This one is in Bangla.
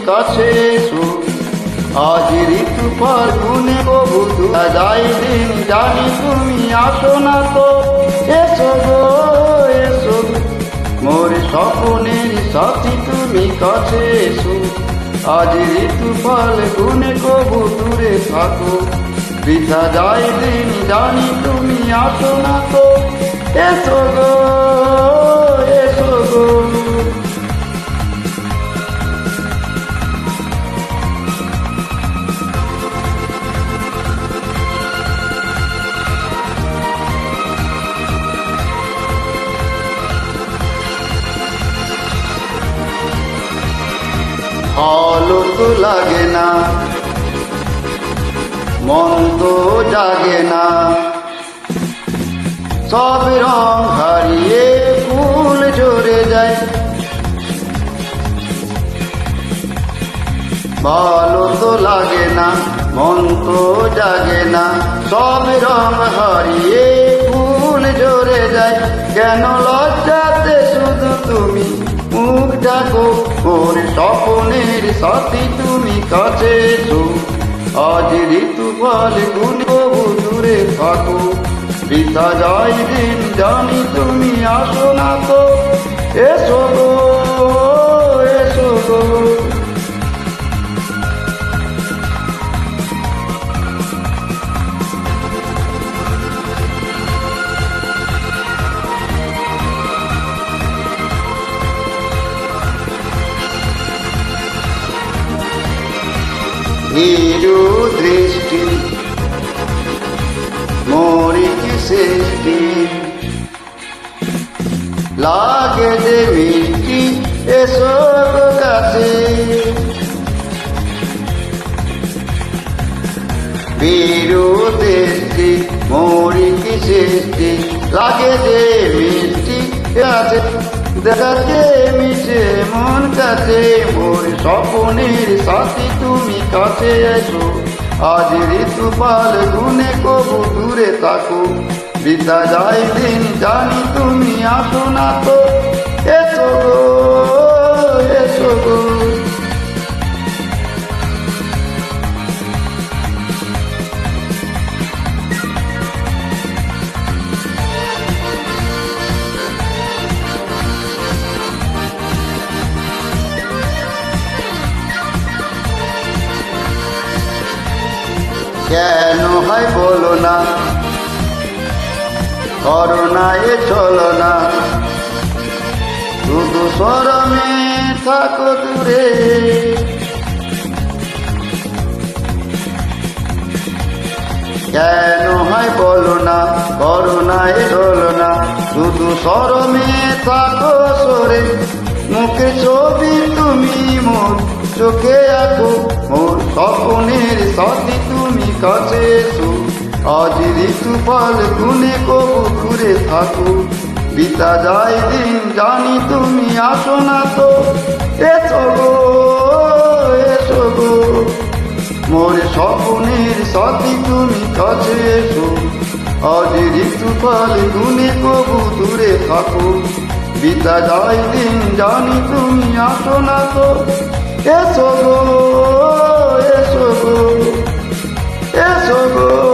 কাছে এসো। আজ ঋতু ফাল্গুনে কবু যাই দিন জানি তুমি আসো না তো। এসো গো এসো গো মোর স্বপ্নের সাথী তুমি কাছে এসো। আজ ঋতু ফাল্গুনে কবু দূরে থাকো। বৃথা যাই দিন জানি তুমি আসো না তো। এসো গো এসো গো। ভালো তো লাগে না, মন তো জাগে না, সব রং হারিয়ে ফুল ঝরে যায়। ভালো তো লাগে না, মন তো জাগে না, সব রং হারিয়ে ফুল ঝরে যায়। কেন লজ্জাতে শুধু তুমি মুখ ডাকো, ওর স্বপ্নের সাথী তুমি কাছে এসো। আজ ঋতু ফাল্গুনে কবু দূরে থাকো। বৃথা যাই দিন জানি তুমি আসো না তো। এসো গো এসো গো। হিরু দৃষ্টি মোরি কি সৃষ্টি, লাগে যে মিষ্টি এসো গো কাছে। হিরু দৃষ্টি মোরি কি সৃষ্টি, লাগে যে মিষ্টি আছে। দেখাতে মিশে মন কাছে, মোর স্বপ্নের সাথী তুমি কাছে এসো। আজ ঋতু ফাল্গুনে কবু দূরে থাকো। বৃথা যাই দিন জানি তুমি আসো না তো। এসো গো এসো গো। কেন হয় বলো না, করো না এ চলো না, শুধু শরমে থাকো দূরে। কেন হয় বলো না, করো না এ চলো না, শুধু শরমে থাকো সরে। মুখে ছবি তুমি মোর চোখে আঁকো, মোর স্বপ্নের সাথী তুমি কাছে এসো। আজ ঋতু ফাল্গুনে কবু দূরে থাকো। বৃথা যাই দিন জানি তুমি আসো না তো। এসো গো এসো গো মোর স্বপ্নের সাথী তুমি কাছে এসো। আজ ঋতু ফাল্গুনে কবু দূরে থাকো। বৃথা যাই দিন জানি তুমি আসো না তো। এসো গো এসো গো এসো গো।